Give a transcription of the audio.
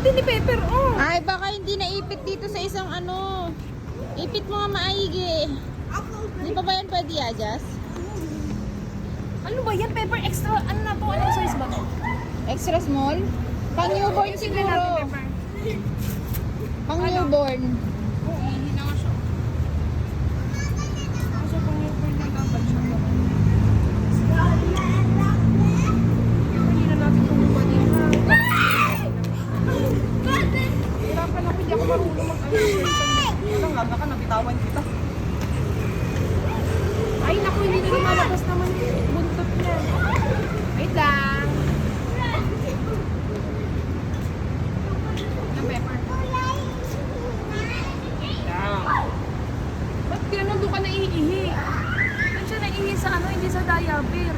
din ni Pepper, oh. Ay, baka hindi naipit dito sa isang ano. Ipit mo nga maigi. Hindi pa ba yan pwede, Ajas? Ano ba yan, Pepper? Extra, ano na to? Anong size ba to? Extra small? Pang newborn Tingnan natin, siguro. Pepper. Pang newborn. Oo, ihi na nga siya. Kaso kung yung point ng dapat siya. Hindi na natin kumuha din, ha? Hirapan ako, hindi ako marunong mag-ano. Walang nga ka, nabitawan kita. Ay, naku, hindi na lumalabas naman yung buntot niya. Wait lang. Ng Pepper. Ba't gano'n doon ka naiihi? Ba't siya naiihi sa ano, hindi sa diaper?